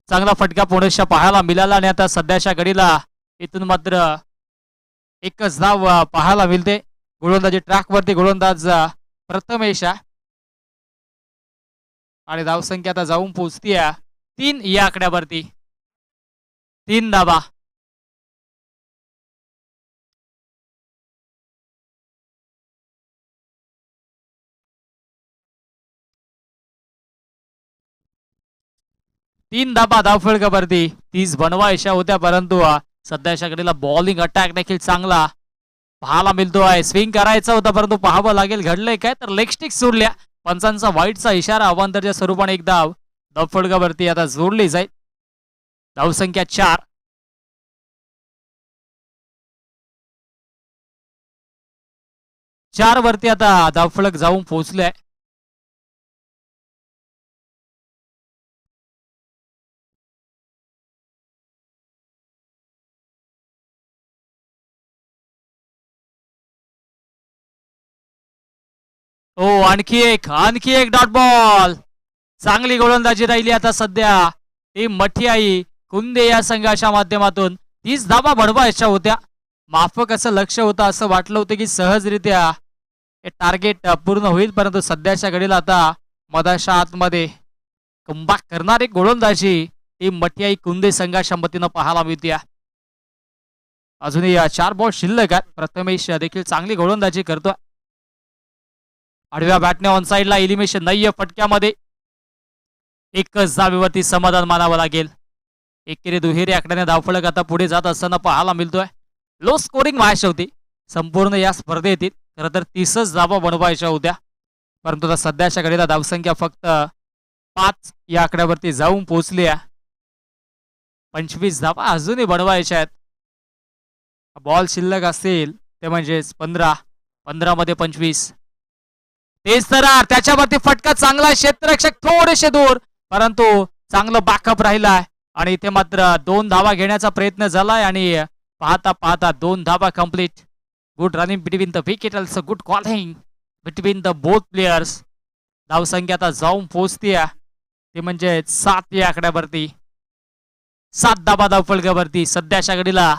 चांगला फटका पुणेशा पाहायला मिळाला आणि आता सध्याच्या घडीला इथून मात्र एकच धाव पाहायला मिळते. गोलंदाजी ट्रॅक वरती गोलंदाज प्रथमेश आहे. आणि धावसंख्या आता जाऊन पोहोचती 3 या आकड्यावरती. 3 धावा. तीन धाबा धावफलकावरती 30 बनवायच्या होत्या, परंतु सध्याच्या घडीला बॉलिंग अटॅक देखील चांगला पाहायला मिळतो आहे. स्विंग करायचा होता परंतु पाहावं लागेल घडलंय काय, तर लेग स्टिक सोडल्या. पंचांचा वाईटचा इशारा अवांतरच्या स्वरूपाने एक धाव धावफलकावरती आता जोडली जाईल. धावसंख्या 4. चार वरती आता धावफलक जाऊन पोहोचले. हो, आणखी एक डॉट बॉल. चांगली गोलंदाजी राहिली आता सध्या टीम मठियाई कुंदे या संघाच्या माध्यमातून. 30 धावा बनवायच्या होत्या. माफक असं लक्ष होतं, असं वाटलं होतं की सहजरित्या हे टार्गेट पूर्ण होईल, परंतु सध्याच्या घडीला आता मधाच्या आतमध्ये कमबॅक करणारी गोलंदाजी टीम मठियाई कुंदे संघाच्या वतीनं पाहायला मिळते. अजूनही 4 बॉल शिल्लक आहेत. प्रथमेश देखील चांगली गोलंदाजी करतोय. आडव्या बॅटने ऑन साईडला एलिमिनेशन नाहीये फटक्यामध्ये. एकच धावेवरती समाधान मानावं लागेल. एकेरी दुहेरी आकड्याने धावफलक आता पुढे जात असताना पाहायला मिळतोय. लो स्कोरिंग मॅच होती संपूर्ण या स्पर्धेतील. खरं तर 30च धावा बनवायच्या होत्या, परंतु आता सध्याच्या घडीला धावसंख्या फक्त 5 या आकड्यावरती जाऊन पोहोचली आहे. 25 धावा अजूनही बनवायच्या आहेत. बॉल शिल्लक असतील ते म्हणजेच 15 मध्ये 25. तेच तर त्याच्यावरती फटका चांगला. क्षेत्ररक्षक थोडेसे दूर, परंतु चांगलं बॅकअप राहिलाय आणि इथे मात्र 2 धावा घेण्याचा प्रयत्न झालाय आणि पाहता पाहता 2 धावा complete. Good running between the wicket, also good calling between the both players. धावसंख्या आता जाऊन पोहोचते ते म्हणजे 7 या आकड्यावरती. 7 धावा धावफलकावरती. सध्याच्या घडीला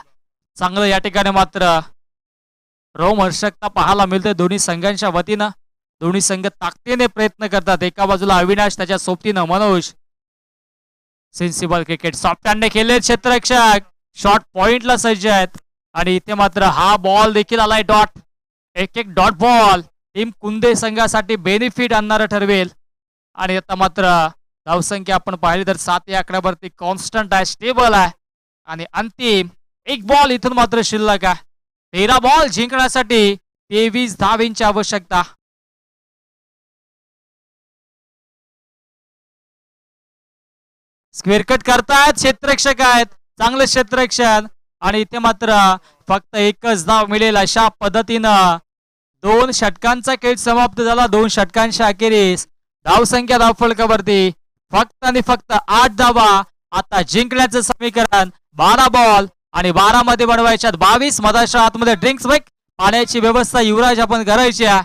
चांगलं या ठिकाणी मात्र रोमहर्षकता पाहायला मिळते दोन्ही संघांच्या वतीनं. दोन्ही संघ ताकदीने प्रयत्न करतात. एका बाजूला अविनाश, त्याच्या सोबतीनं मनोज. सेन्सिबल क्रिकेट सॉफ्ट हँडने खेळले क्षेत्ररक्षक. शॉर्ट पॉइंटला सज्ज आहेत आणि इथे मात्र हा बॉल देखील आलाय डॉट. एक डॉट बॉल टीम कुंदे संघासाठी बेनिफिट आणणारं ठरवेल. आणि आता मात्र धावसंख्या आपण पाहिली तर 7 या आकड्यावरती कॉन्स्टंट आहे, स्टेबल आहे. आणि अंतिम एक बॉल इथून मात्र शिल्लक आहे. 13 बॉल जिंकण्यासाठी 23 धावेंची आवश्यकता. स्क्वेअर कट करतायत, क्षेत्ररक्षक आहेत, चांगलं क्षेत्ररक्षण. आणि इथे मात्र फक्त एकच धाव मिळेल अशा पद्धतीनं 2 षटकांचा खेळ समाप्त झाला. 2 षटकांच्या अखेरीस धावसंख्या धावफलकावरती फक्त आणि फक्त 8 धावा. आता जिंकण्याचं समीकरण 12 बॉल आणि 12 मध्ये बनवायच्यात 22. मधाच्या आतमध्ये ड्रिंक्स ब्रेक, पाण्याची व्यवस्था युवराज आपण करायची आहे.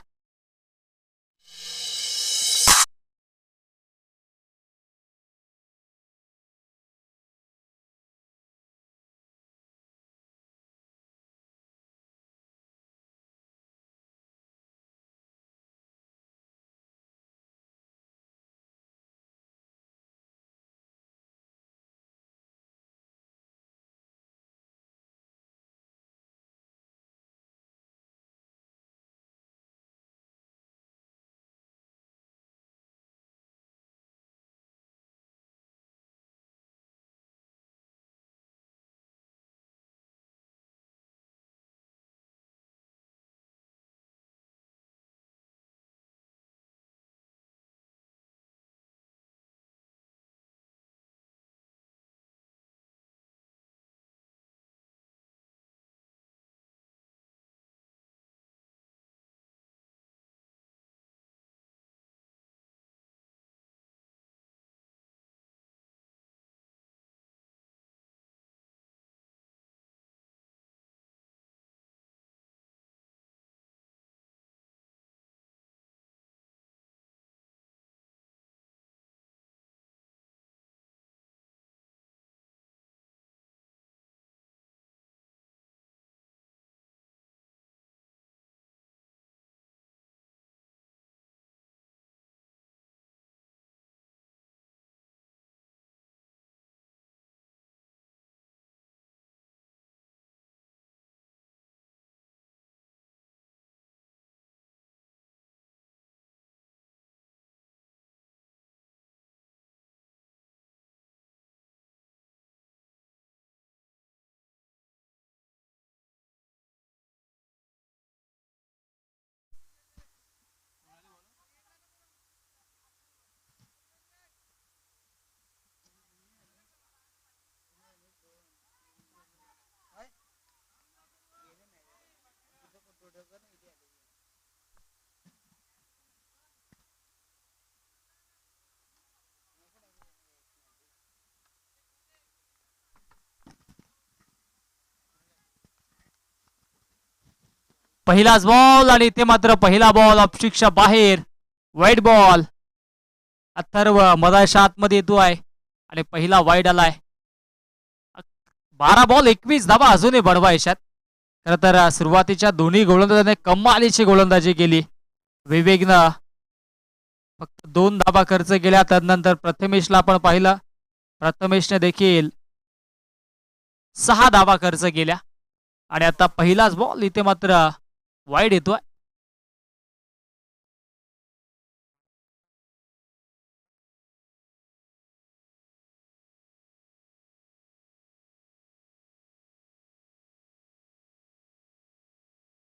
पहिलाच बॉल आणि इथे मात्र पहिला बॉल ऑफशिक्षा बाहेर. वाईट बॉल. अथर्व मधाच्या आतमध्ये येतो आहे आणि पहिला वाईट आलाय. 12 बॉल 21 धावा अजूनही बडवायच्यात. खर तर सुरुवातीच्या दोन्ही गोलंदाजांनी कमालीची गोलंदाजी केली. विवेकनं फक्त 2 धावा खर्च केल्या. तदनंतर प्रथमेशला आपण पाहिलं, प्रथमेशने देखील 6 धावा खर्च केल्या आणि आता पहिलाच बॉल इथे मात्र वाईड येतोय.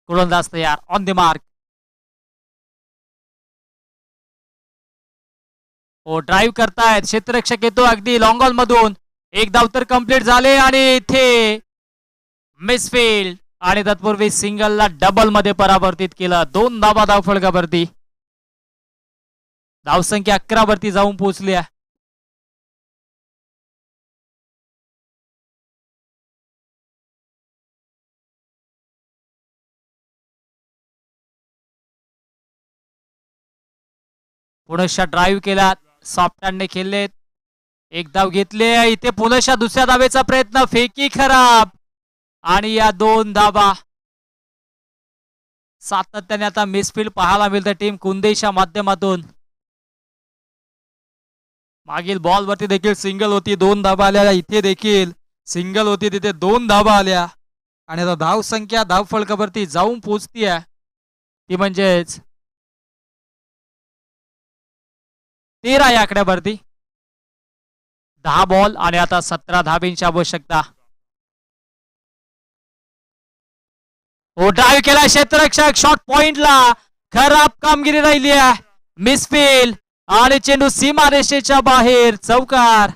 गोलंदाज तयार, ऑन द मार्क. हो, ड्राईव्ह करतायत, क्षेत्ररक्षक येतो अगदी लॉंग ऑन मधून. एक धाव तर कंप्लीट झाले आणि इथे मिसफील्ड आणि तत्पूर्वी सिंगलला डबल मध्ये परावर्तित केलं. 2 धावा धावफलकावरती. धावसंख्या 11 वरती जाऊन पोहोचली आहे. पुनश्चा ड्राईव्ह केला, सॉफ्ट हँडने खेळलेत, एक धाव घेतले. इथे पुनश्चा दुसऱ्या धावेचा प्रयत्न, फेकी खराब आणि या 2 धावा सातत्याने आता मिसफील्ड पाहायला मिळतं टीम कुंदेच्या माध्यमातून. मागील बॉल वरती देखील सिंगल होती, 2 धावा आल्या. इथे देखील सिंगल होती, तिथे 2 धावा आल्या आणि आता धाव संख्या धाव फलकावरती जाऊन पोहोचतीये ती म्हणजेच 13 या आकड्यावरती. 10 बॉल आणि आता 17 धाबींची आवश्यकता. हो, ड्राईव्ह केला क्षेत्ररक्षक, शॉट पॉइंटला. खराब कामगिरी राहिली आहे. मिसफील्ड आणि चेंडू सीमारेषेच्या बाहेर. चौकार.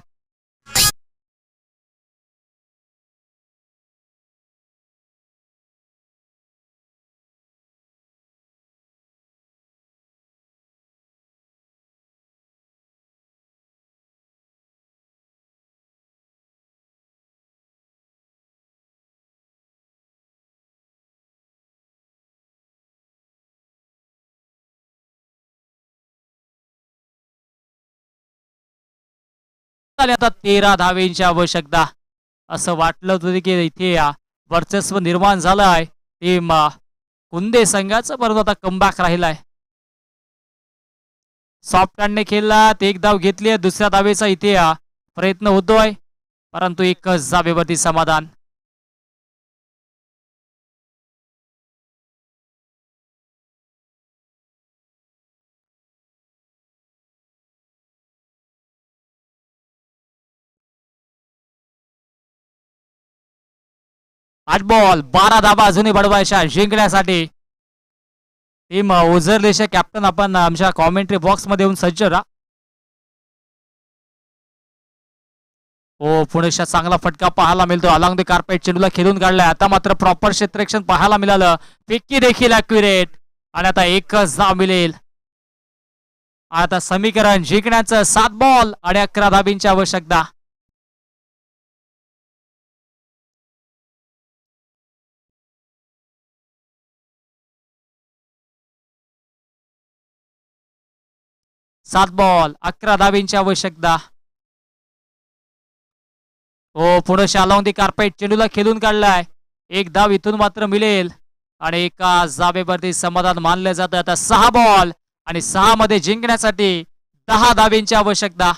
आता 13 धावेंची आवश्यकता. असं वाटलं होतं की इथे वर्चस्व निर्माण झालं आहे टीम कुंदे संघाचं, परंतु आता कमबॅक राहिलाय. सॉफ्ट हँडने खेळला, एक धाव घेतली. दुसऱ्या धावेचा इथे प्रयत्न होतोय, परंतु एकच धावेवरती समाधान. आठ बॉल 12 धावा अजूनही बडवायच्या जिंकण्यासाठी. टीम ओझरलेच्या कॅप्टन आपण आमच्या कॉमेंट्री बॉक्स मध्ये येऊन सज्ज राहा. हो, पुणेच्या चांगला फटका पाहायला मिळतो. अलॉंग द कार्पेट चेंडूला खेळून काढलाय. आता मात्र प्रॉपर क्षेत्ररक्षण पाहायला मिळालं. फिक्की देखील अॅक्युरेट आणि आता एकच धाव मिळेल. आता समीकरण जिंकण्याचं 7 बॉल आणि 11 धाबींची आवश्यकता. सात बॉल 11 धाबींची आवश्यकता. हो, पुढे अलॉंग दी कार्पेट चेंडूला खेळून काढलाय. एक धाव इथून मात्र मिळेल आणि एका धावेवरती समाधान मानलं जातं. आता 6 बॉल आणि 6 मध्ये जिंकण्यासाठी 10 धाबींची आवश्यकता.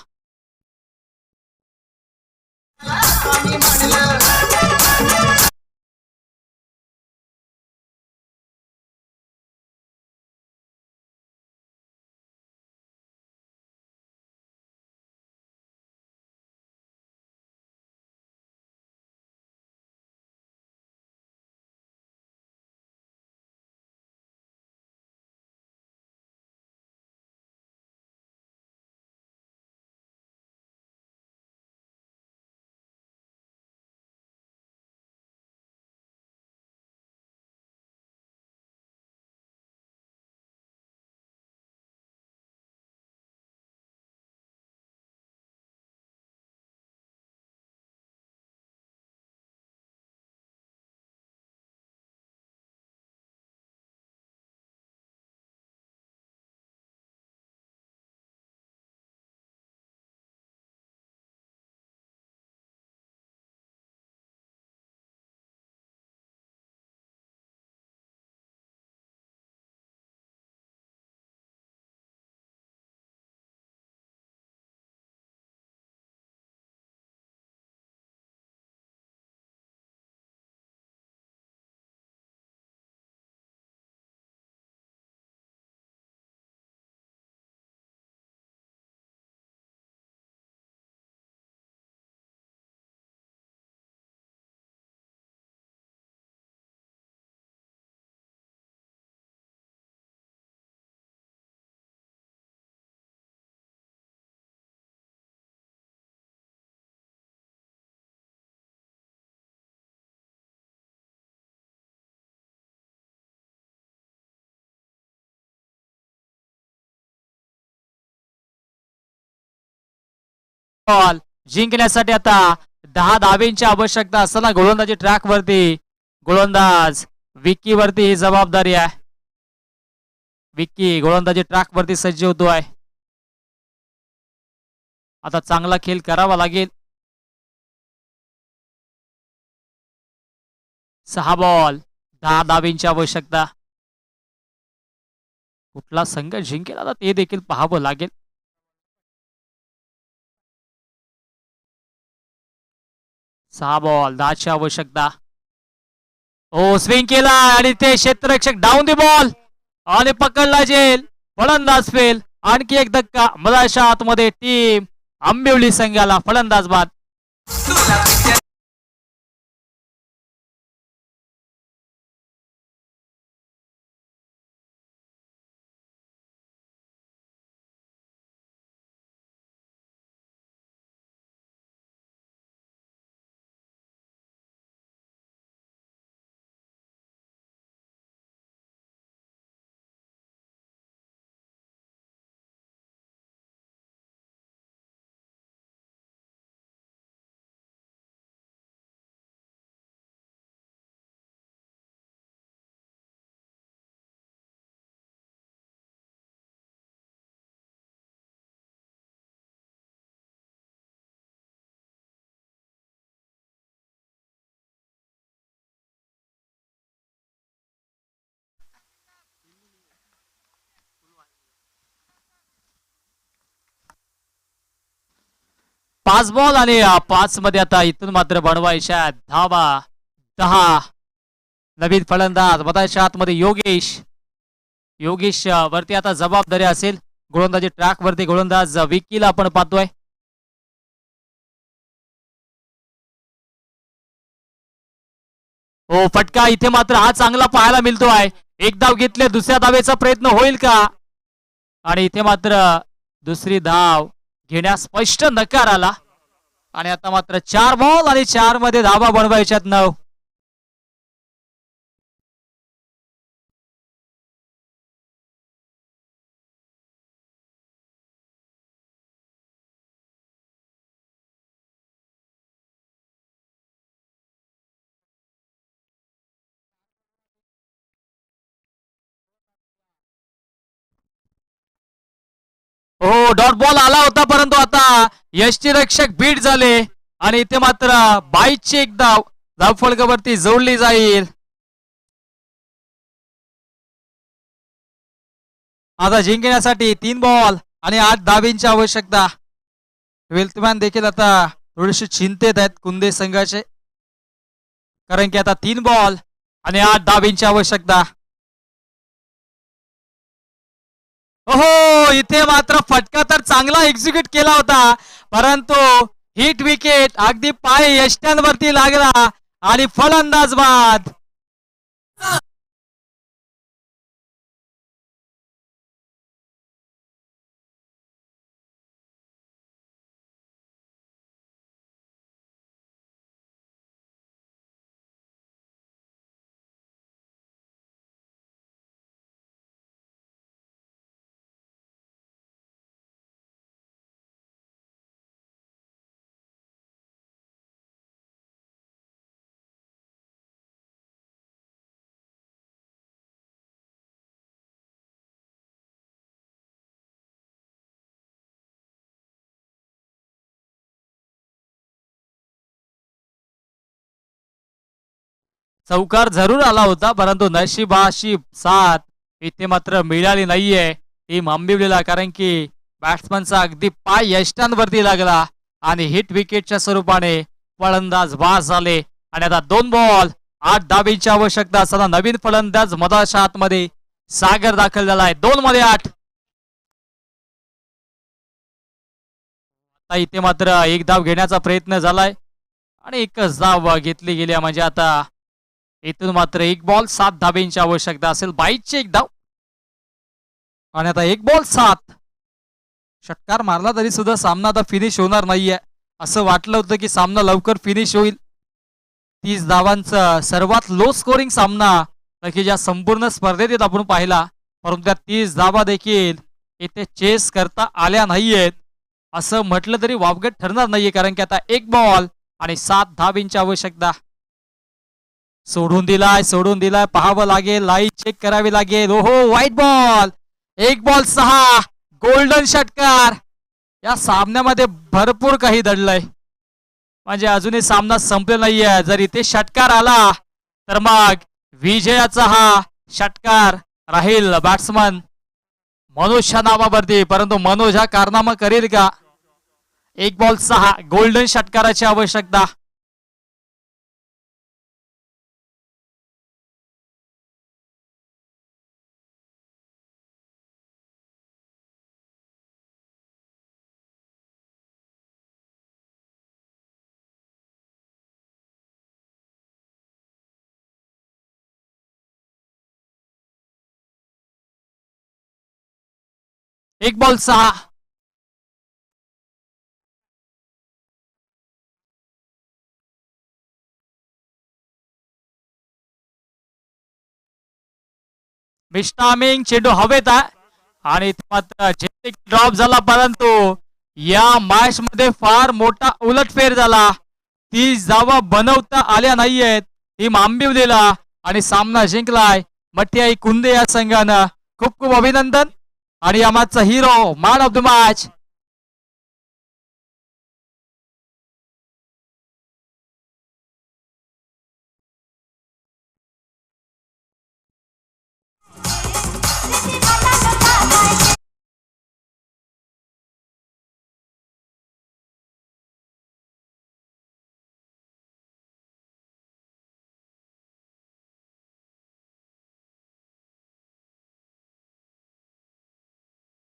बॉल जिंकण्यासाठी आता 10 धाब्यांची आवश्यकता असताना गोलंदाजी ट्रॅक वरती गोलंदाज विक्की वरती ही जबाबदारी आहे. विक्की गोलंदाजी ट्रॅक वरती सज्ज होतोय. आता चांगला खेळ करावा लागेल. 6 बॉल 10 धाब्यांची आवश्यकता. कुठला संघ जिंकेल आता ते देखील पाहावं लागेल. सहा बॉल 10ची आवश्यकता. ओ स्विंग केला आणि ते क्षेत्ररक्षक डाऊन दी बॉल आणि पकडला जेल. फलंदाज फेल. आणखी एक धक्का मधाच्या आतमध्ये टीम आंबिवली संघाला फलंदाज बाद. पाच बॉल आणि 5 मध्ये आता इथून मात्र बनवायच्या धावा 10. नवीन फलंदाज मधाच्या आतमध्ये योगेश वरती आता जबाबदारी असेल. गोलंदाजी ट्रॅक वरती गोलंदाज विकीला आपण पाहतोय. हो फटका इथे मात्र हा चांगला पाहायला मिळतोय. एक धाव घेतले दुसऱ्या धावेचा प्रयत्न होईल का आणि इथे मात्र दुसरी धाव घेण्यास स्पष्ट नकार आला आणि आता मात्र 4 बॉल आणि 4 मध्ये धावा बनवायच्यात 9. हो डॉट बॉल आला होता परंतु आता यष्टीरक्षक बीट झाले आणि इथे मात्र 22ची एक धाव धावफलकावरती जोडली जाईल. आता जिंकण्यासाठी 3 बॉल आणि 8 धाबींची आवश्यकता. वेल्थमॅन देखील आता थोडेसे चिंतेत आहेत कुंदे संघाचे कारण की आता 3 बॉल आणि 8 धाबींची आवश्यकता. हो इथे मात्र फटका तर चांगला एक्झिक्यूट केला होता परंतु हिट विकेट अगदी पाय यष्ट्यांवरती लागला आणि फलंदाज बाद. चौकार जरूर आला होता परंतु नशिबाशी साथ इथे मात्र मिळाली नाहीये टीम आंबिवलीला कारण की बॅट्समनचा अगदी पाय यष्ट्यांवरती लागला आणि हिट विकेटच्या स्वरूपाने फलंदाज बाद झाले आणि आता 2 बॉल 8 धाबींची आवश्यकता असताना नवीन फलंदाज मधाच्या आतमध्ये सागर दाखल झाला आहे. 2 मध्ये 8. आता इथे मात्र एक धाव घेण्याचा प्रयत्न झालाय आणि एकच धाव घेतली गेली म्हणजे आता इथून मात्र 1 बॉल 7 धाबींची आवश्यकता असेल. 22ची एक धाव आणि आता 1 बॉल 7. षटकार मारला तरी सुद्धा सामना आता फिनिश होणार नाहीये. असं वाटलं होतं की सामना लवकर फिनिश होईल. 30 धावांचा सर्वात लो स्कोरिंग सामना की ज्या संपूर्ण स्पर्धेत आपण पाहिला परंतु त्या 30 धावा देखील इथे चेस करता आल्या नाहीयेत असं म्हटलं तरी वावगट ठरणार नाहीये, कारण की आता 1 बॉल आणि 7 धाबींची आवश्यकता. सोडून दिलाय, पाहावं लागेल, लाईन चेक करावी लागेल. ओहो, व्हाईट बॉल. 1 बॉल 6, गोल्डन षटकार. या सामन्यामध्ये भरपूर काही दडलंय, म्हणजे अजूनही सामना संपलेला नाहीये. जर इथे षटकार आला तर मग विजयाचा हा षटकार राहील बॅट्समन मनोजच्या नावावरती, परंतु मनोज हा कारनामा करेल का? 1 बॉल 6, गोल्डन षटकाराची आवश्यकता. एक बॉल 6. मिस्टामिंग चेंडू हवेत आहे आणि मात्र ड्रॉप झाला, परंतु या मॅच मध्ये फार मोठा उलटफेर झाला. 30 धावा बनवता आल्या नाहीयेत. टीम आंबिवलीला आणि सामना जिंकलाय मठ्याई कुंदे या संघानं. खूप खूप अभिनंदन. आणि या मॅचचा hero, man of the match,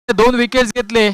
दोन विकेट्स घेतले.